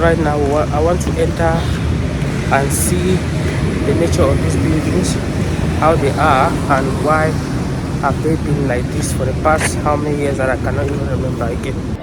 Right now, I want to enter and see the nature of these buildings, how they are, and why have they been like this for the past how many years that I cannot even remember again.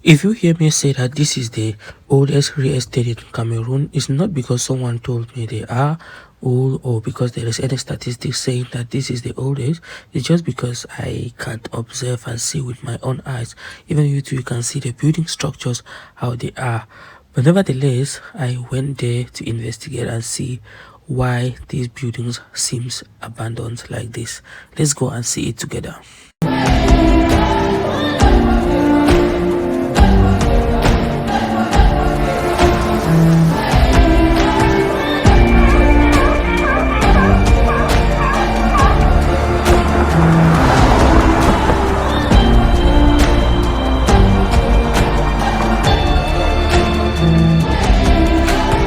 If you hear me say that this is the oldest real estate in Cameroon, it's not because someone told me they are old or because there is any statistics saying that this is the oldest. It's just because I can't observe and see with my own eyes. Even you too, you can see the building structures, how they are. But nevertheless, I went there to investigate and see why these buildings seems abandoned like this. Let's go and see it together.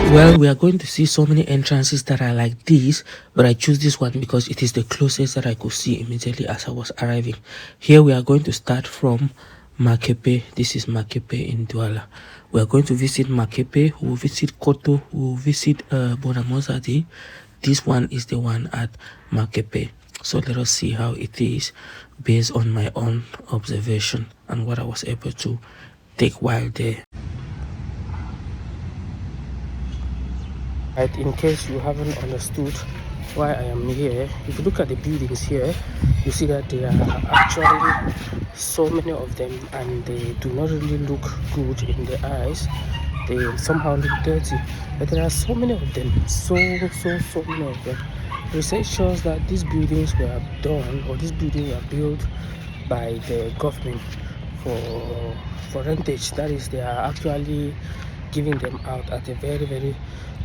Well, we are going to see so many entrances that are like this, but I choose this one because it is the closest that I could see immediately as I was arriving. Here we are going to start from Makepe. This is Makepe in Douala. We are going to visit Makepe, we will visit Koto, we will visit Bonamozadi. This one is the one at Makepe. So let us see how it is based on my own observation and what I was able to take while there. Right, in case you haven't understood why I am here, if you look at the buildings here, you see that there are actually so many of them and they do not really look good in the eyes. They somehow look dirty, but there are so many of them, so many of them. Research shows that these buildings were done, or these buildings were built by the government for rentage. That is, they are actually giving them out at a very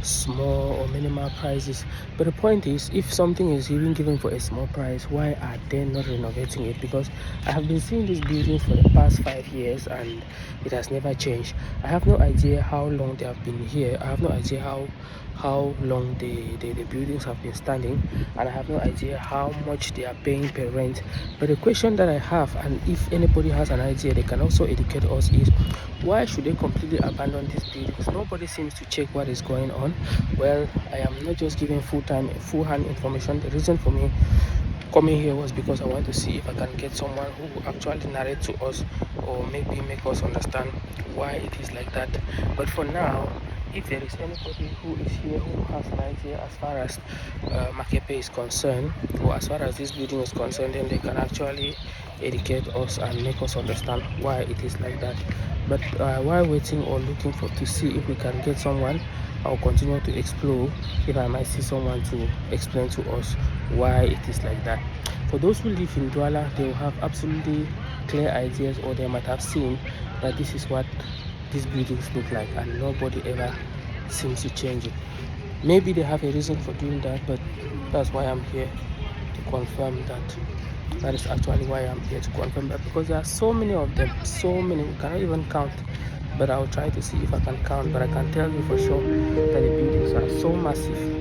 small or minimal prices. But the point is, if something is even given for a small price, why are they not renovating it? Because I have been seeing these buildings for the past 5 years and it has never changed. I have no idea how long they have been here. I have no idea how long the buildings have been standing, and I have no idea how much they are paying per rent. But the question that I have, and if anybody has an idea they can also educate us, is why should they completely abandon these buildings? Nobody seems to check what is going on. Well, I am not just giving full hand information. The reason for me coming here was because I want to see if I can get someone who will actually narrate to us or maybe make us understand why it is like that. But for now, if there is anybody who is here who has an idea as far as Makepe is concerned, or as far as this building is concerned, then they can actually educate us and make us understand why it is like that. But while waiting or looking for to see if we can get someone, I'll continue to explore if I might see someone to explain to us why it is like that. For those who live in Douala, they will have absolutely clear ideas, or they might have seen that this is what these buildings look like and nobody ever seems to change it. Maybe they have a reason for doing that, but that's why I'm here to confirm that. That is actually why I'm here, to confirm that, because there are so many of them, so many, we cannot even count. But I'll try to see if I can count, but I can tell you for sure that the buildings are so massive.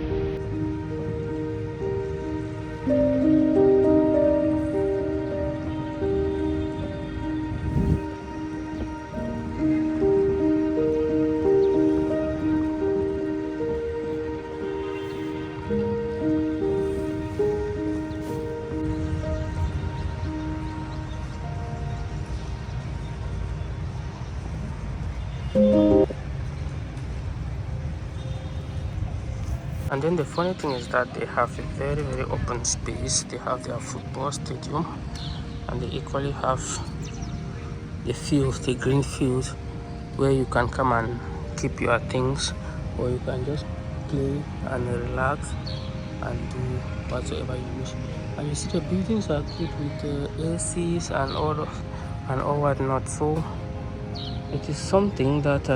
And then the funny thing is that they have a very open space. They have their football stadium, and they equally have the field, the green field, where you can come and keep your things, or you can just play and relax and do whatsoever you wish. And you see the buildings are equipped with ACs and all whatnot. So it is something that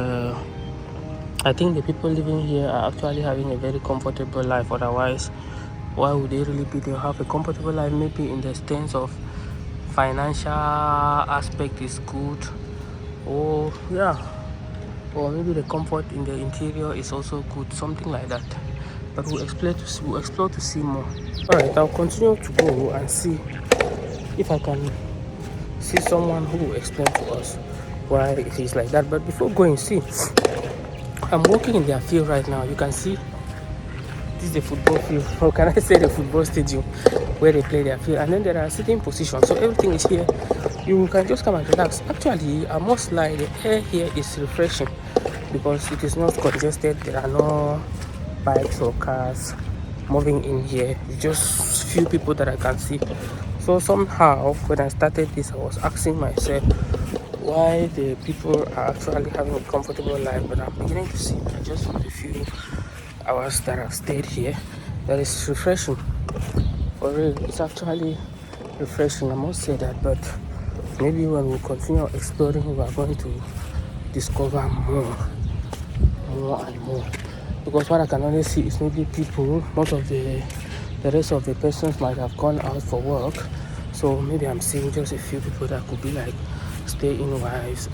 I think the people living here are actually having a very comfortable life. Otherwise, why would they really be? They'll have a comfortable life, maybe in the sense of financial aspect is good, or yeah, or maybe the comfort in the interior is also good, something like that. But we'll explore to see more. All right, I'll continue to go and see if I can see someone who will explain to us why it is like that. But before going, see, I'm walking in their field right now. You can see this is the football field, or can I say the football stadium where they play their field, and then there are sitting positions, so everything is here. You can just come and relax. Actually, I must lie, the air here is refreshing because it is not congested. There are no bikes or cars moving in here. It's just few people that I can see. So somehow when I started this, I was asking myself why the people are actually having a comfortable life, but I'm beginning to see that just from the few hours that I've stayed here, that is refreshing. For real, it's actually refreshing, I must say that. But maybe when we continue exploring, we are going to discover more and more. Because what I can only see is maybe people, most of the rest of the persons might have gone out for work. So maybe I'm seeing just a few people that could be like stay-in wives,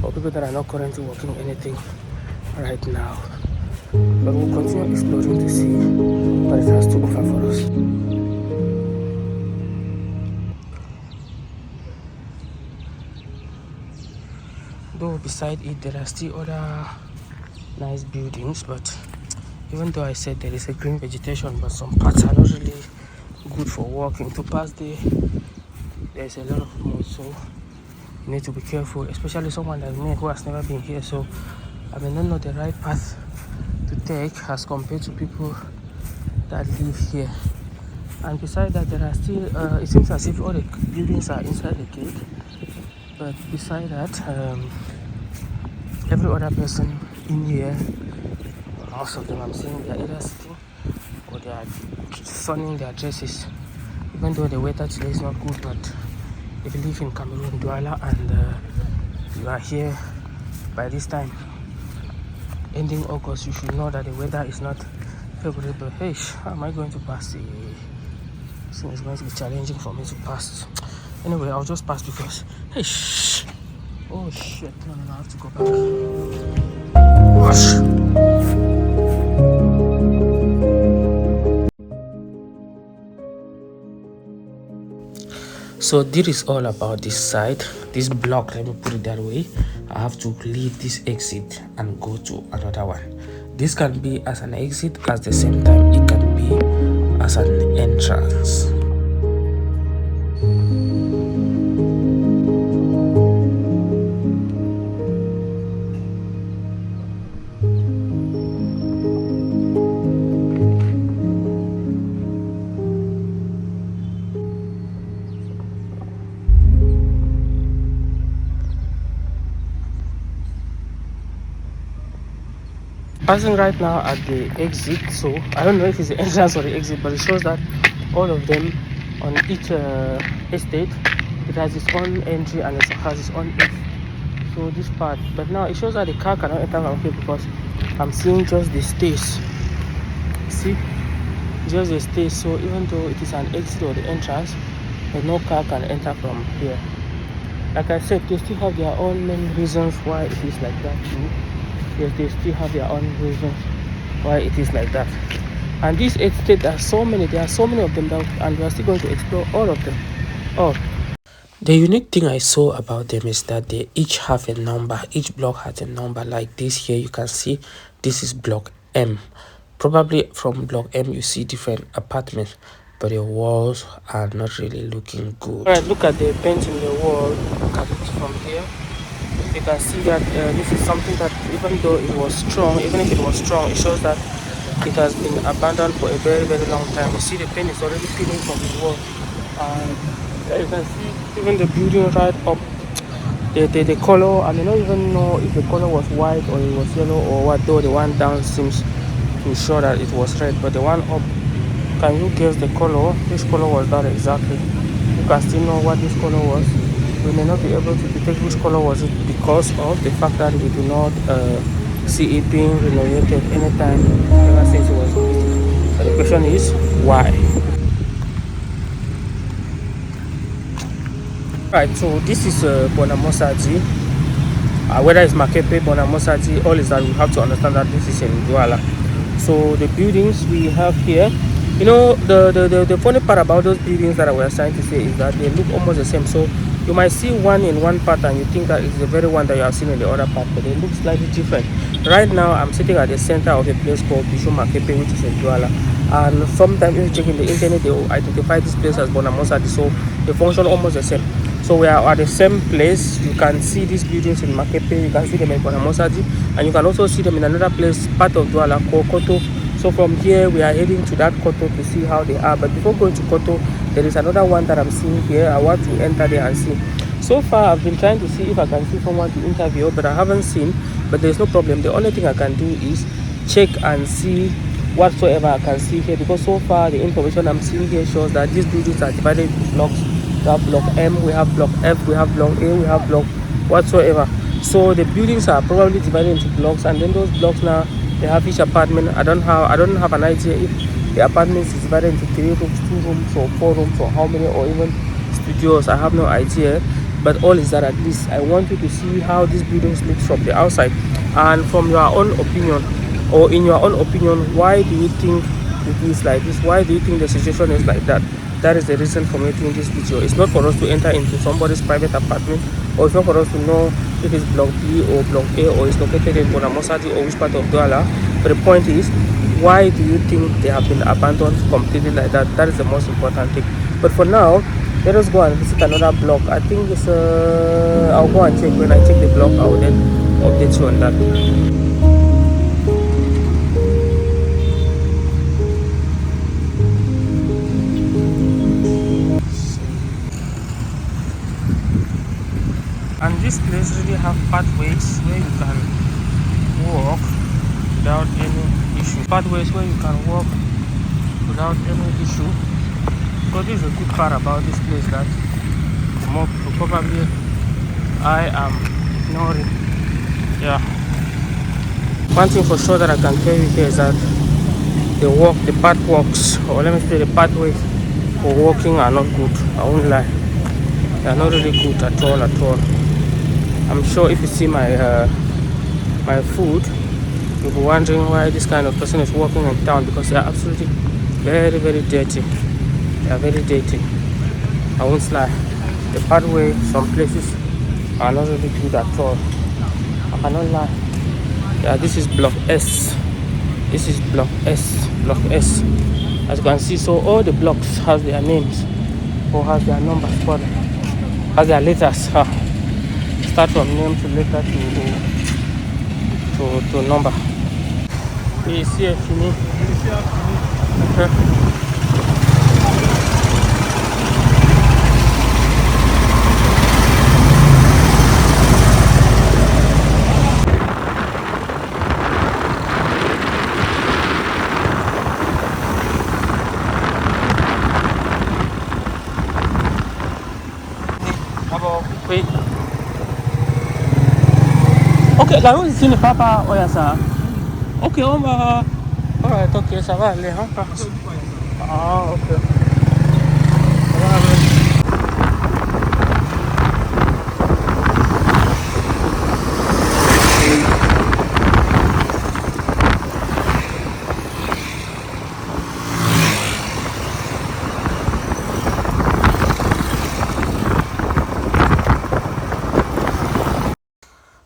or people that are not currently working anything right now. But we'll continue exploring to see what it has to offer for us. Though beside it there are still other nice buildings, but even though I said there is a green vegetation, but some parts are not really good for walking. To pass there's a lot of mud, so you need to be careful, especially someone like me who has never been here. So I may not know the right path to take as compared to people that live here. And beside that, there are still it seems as if all the buildings are inside the gate, but beside that, every other person in here, most of them I'm seeing, they are either sitting or they are sunning their dresses, even though the weather today is not good. But if you live in Cameroon, Douala, and you are here by this time ending August, you should know that the weather is not favorable. Hey, how am I going to pass? It's going to be challenging for me to pass. Anyway, I'll just pass because hey, oh shit, no, I have to go back. Gosh. So this is all about this side, this block, let me put it that way. I have to leave this exit and go to another one. This can be as an exit, at the same time it can be as an entrance. Passing right now at the exit, so I don't know if it's the entrance or the exit, but it shows that all of them on each estate, it has its own entry and it has its own exit. So this part, but now it shows that the car cannot enter from here because I'm seeing just the stairs. See, just the stairs. So even though it is an exit or the entrance, but no car can enter from here. Like I said, they still have their own main reasons why it is like that too. Yes, they still have their own reasons why it is like that. And this estate, there are so many of them that, and we are still going to explore all of them. Oh, the unique thing I saw about them is that they each have a number. Each block has a number. Like this here, you can see this is block M. Probably from block M you see different apartments, but the walls are not really looking good. All right, look at the paint in the wall. Look at it from here. You can see that this is something that even though it was strong, even if it was strong, it shows that it has been abandoned for a very long time. You see the paint is already peeling from the wall, and you can see even the building right up, the color. I may not even know if the color was white or it was yellow or what, though the one down seems to show that it was red, but the one up, can you guess the color? Which color was that exactly? You can still know what this color was. We may not be able to detect which color was it because of the fact that we do not see it being renovated anytime ever since it was built. But the question is, why? Right, so this is Bonamosaji. Whether it's Makepe, Bonamosaji, all is that we have to understand that this is in Douala. So the buildings we have here, you know, the funny part about those buildings that I was trying to say is that they look almost the same. So you might see one in one part and you think that it's the very one that you have seen in the other part, but they look slightly different. Right now I'm sitting at the center of a place called Bishu Makepe, which is in Douala. And sometimes if you check in the internet, they will identify this place as Bonamosaji. So they function almost the same. So we are at the same place. You can see these buildings in Makepe, you can see them in Bonamosaji, and you can also see them in another place, part of Douala called Koto. So from here we are heading to that Koto to see how they are. But before going to Koto, there is another one that I'm seeing here. I want to enter there and see. So far I've been trying to see if I can see someone to interview, but I haven't seen. But there's no problem. The only thing I can do is check and see whatsoever I can see here, because so far the information I'm seeing here shows that these buildings are divided into blocks. We have block M, we have block F, we have block A, we have block whatsoever. So the buildings are probably divided into blocks, and then those blocks now they have each apartment. I don't have an idea if the apartments is divided into 3 rooms, 2 rooms, or 4 rooms, or how many, or even studios. I have no idea. But all is that at least I want you to see how these buildings look from the outside, and from your own opinion, or in your own opinion, why do you think it is like this? Why do you think the situation is like that? That is the reason for making this video. It's not for us to enter into somebody's private apartment, or it's not for us to know if it's block B or block A, or it's located in Bonamosaji or which part of Douala. But the point is, why do you think they have been abandoned completely like that? That is the most important thing. But for now, let us go and visit another block. I think it's I'll go and check. When I check the block, I will then update you on that. And this place really have pathways where you can walk without any issue. Pathways where you can walk without any issue. So this is a good part about this place, that more people probably I am ignoring. Yeah. One thing for sure that I can tell you here is that the pathwalks, or let me say the pathways for walking are not good. I won't lie. They are not really good at all. I'm sure if you see my food, you'll be wondering why this kind of person is walking in town, because they are absolutely very, very dirty. They are very dirty. I won't lie. The pathway, some places are not really good at all. I cannot lie. Yeah, this is block S. This is block S. Block S. As you can see, so all the blocks have their names, or have their numbers for them, has their letters. Start from name to letter to number. Ici est fini. Oui. Ok, la route ici n'est pas par Oyassa. Ok, on va. Alright, ok, ça va aller, hein, passe. Ah, ok. Ça va aller.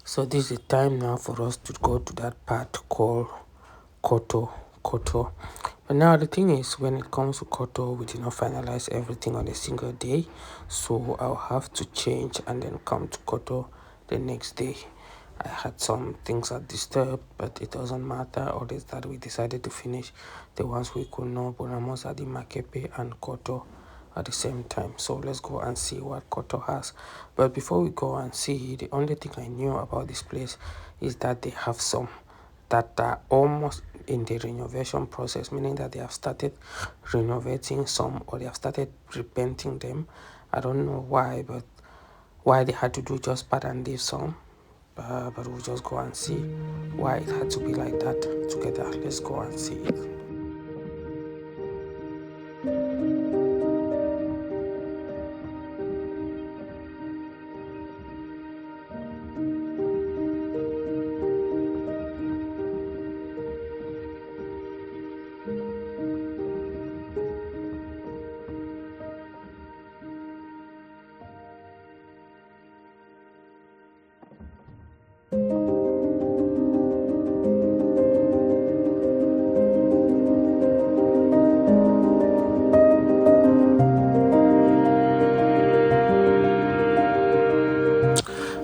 So this is the time now for us to go to that part called Koto. But now the thing is, when it comes to Koto, we did not finalize everything on a single day. So I'll have to change and then come to Koto the next day. I had some things that disturbed, but it doesn't matter. All is that we decided to finish the ones we could know, Bonamosadi, Makepe, and Koto at the same time. So let's go and see what Koto has. But before we go and see, the only thing I knew about this place is that they have some that are almost in the renovation process, meaning that they have started renovating some, or they have started repainting them. I don't know why, but why they had to do just part and leave some, but we'll just go and see why it had to be like that together. Let's go and see it.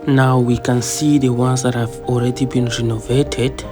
Now we can see the ones that have already been renovated.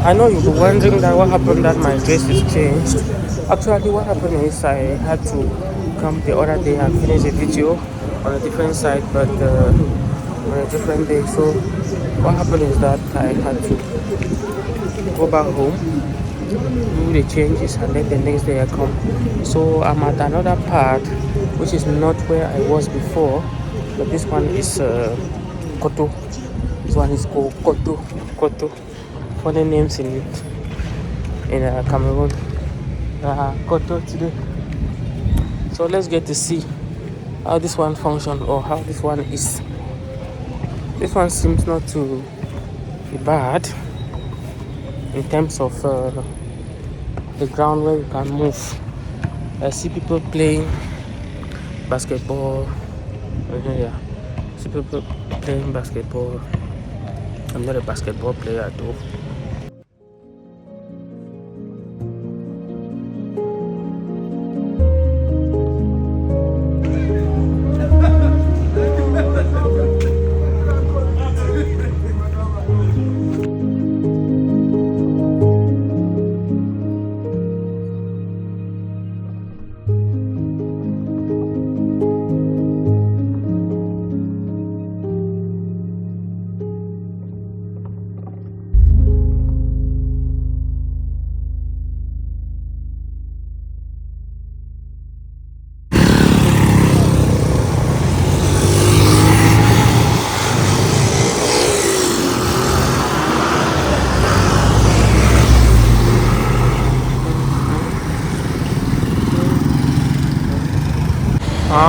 I know you'll be wondering that what happened that my dress is changed. Actually, what happened is I had to come the other day and finish a video on a different site, but on a different day. So what happened is that I had to go back home, do the changes, and then the next day I come. So I'm at another part, which is not where I was before, but this one is Koto. This one is called Koto. Funny names in Cameroon. Koto today. So let's get to see how this one functions or how this one is. This one seems not to be bad in terms of the ground where you can move. I see people playing basketball. Yeah, I see people playing basketball. I'm not a basketball player though.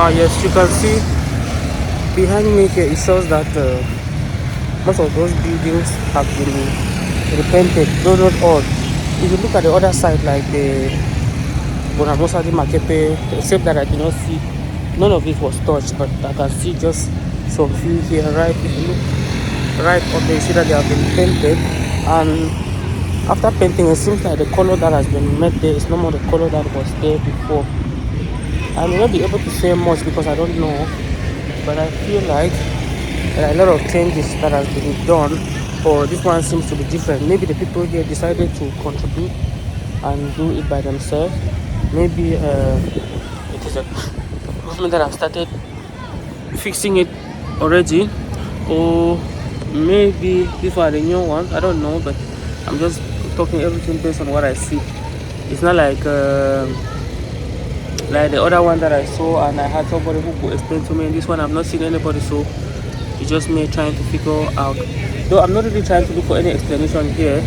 Yes, you can see behind me here, it shows that most of those buildings have been repainted, though not all. If you look at the other side, like the Bonamosadi Makepe, except that I did not see, none of it was touched, but I can see just some few here, right? If you look right up there, you see that they have been painted, and after painting, it seems like the color that has been made there is no more the color that was there before. I may not be able to say much because I don't know, but I feel like there are a lot of changes that has been done, or this one seems to be different. Maybe the people here decided to contribute and do it by themselves. Maybe it is a government that have started fixing it already, or maybe these are the new ones. I don't know, but I'm just talking everything based on what I see. It's not like the other one that I saw and I had somebody who could explain to me. This one I've not seen anybody, so it's just me trying to figure out. Though I'm not really trying to look for any explanation here.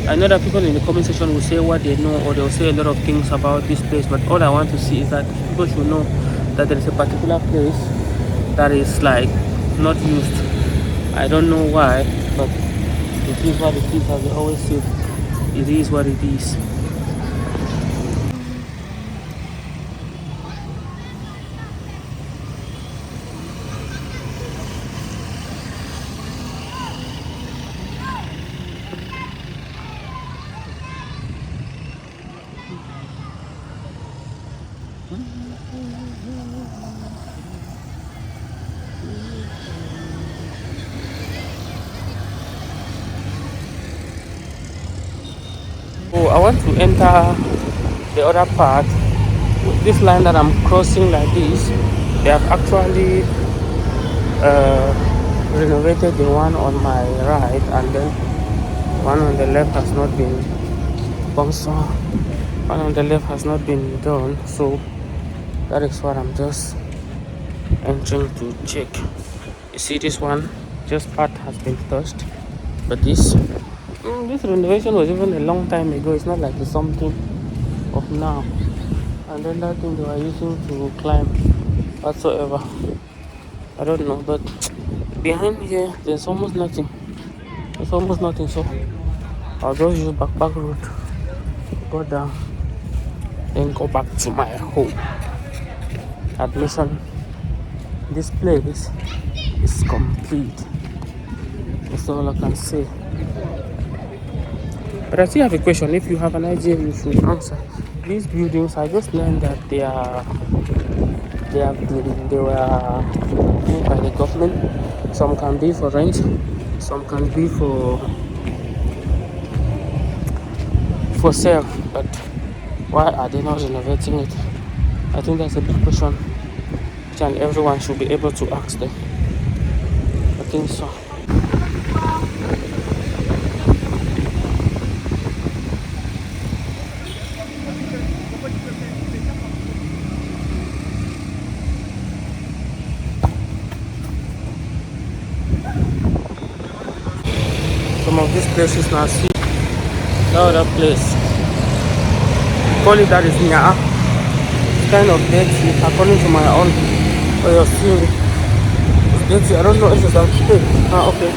I know that people in the comment section will say what they know, or they'll say a lot of things about this place, but all I want to see is that people should know that there is a particular place that is like not used. I don't know why, but it is what it is, as they always say. It is what it is. So I want to enter the other part. This line that I'm crossing like this, they have actually renovated the one on my right, and then one on the left has not been one on the left has not been done. So that is what I'm just entering to check. You see, this one just part has been touched, but this renovation was even a long time ago. It's not like it's something of now. And then that thing they were using to climb whatsoever, I don't know, but behind here there's almost nothing. There's almost nothing, so I'll just use back road, go down, then go back to my home. Admission. This place is complete. That's all I can say. But I still have a question. If you have an idea, you should answer. These buildings, I just learned that they were made by the government. Some can be for rent, some can be for sale. But why are they not renovating it? I think that's a big question, which and everyone should be able to ask them. I think so. Some of these places now, see the other place, call it that is Nya. It's kind of dirty according to my own way of seeing it. It's dirty. I don't know if it's okay. Okay.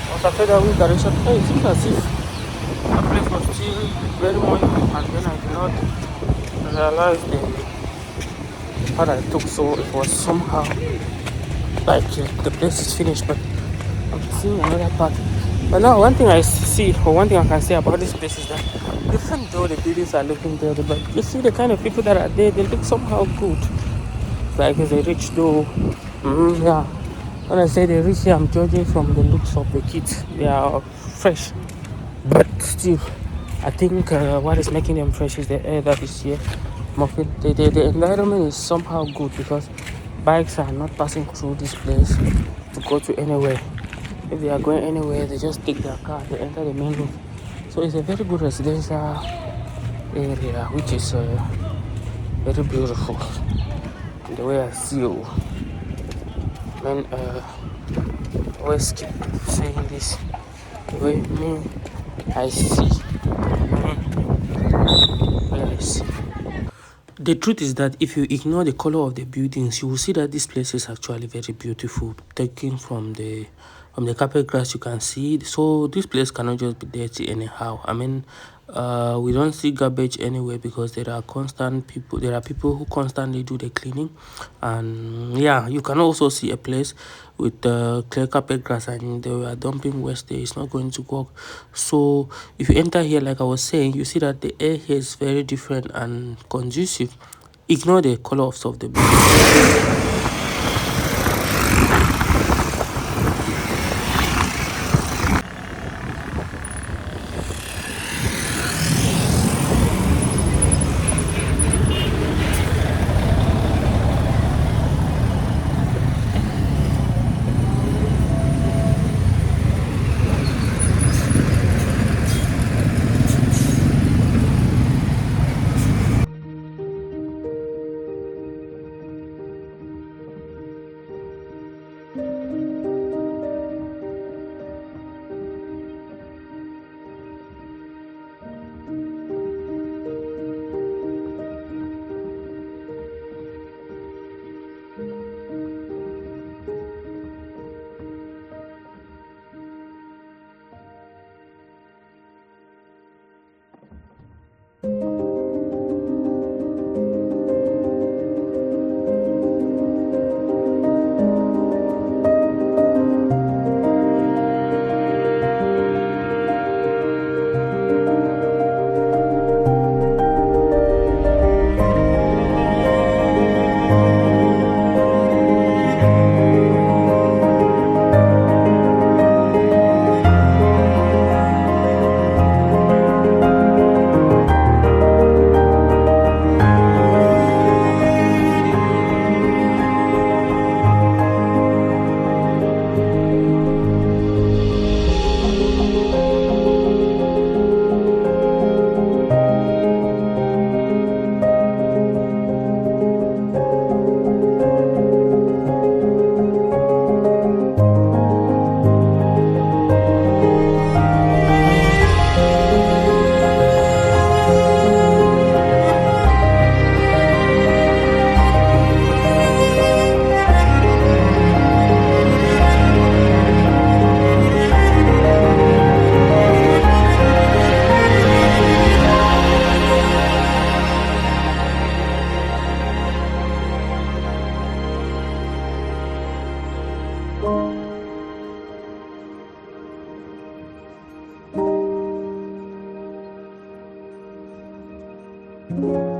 Once I fed away direction, it seems as if the place was still very much, and then I did not realize the part I took, so it was somehow like the place is finished, but I'm seeing another part. But now one thing I see, or one thing I can say about this place is that even though the buildings are looking dirty, but you see the kind of people that are there, they look somehow good. Like they're rich though. Yeah. When I say they're rich here, I'm judging from the looks of the kids. They are fresh. But still, I think what is making them fresh is the air that is here. The environment is somehow good because bikes are not passing through this place to go to anywhere. If they are going anywhere, they just take their car, they enter the main road. So it's a very good residential area, which is very beautiful. The way I see you, man, always keep saying this. The way I see. The truth is that if you ignore the color of the buildings, you will see that this place is actually very beautiful. Taken from the carpet grass, you can see. So this place cannot just be dirty anyhow. I mean, we don't see garbage anywhere because there are people who constantly do the cleaning. And yeah, you can also see a place with clear carpet grass and they were dumping waste there. It's not going to work. So if you enter here, like I was saying, you see that the air here is very different and conducive. Ignore the color of the building. you.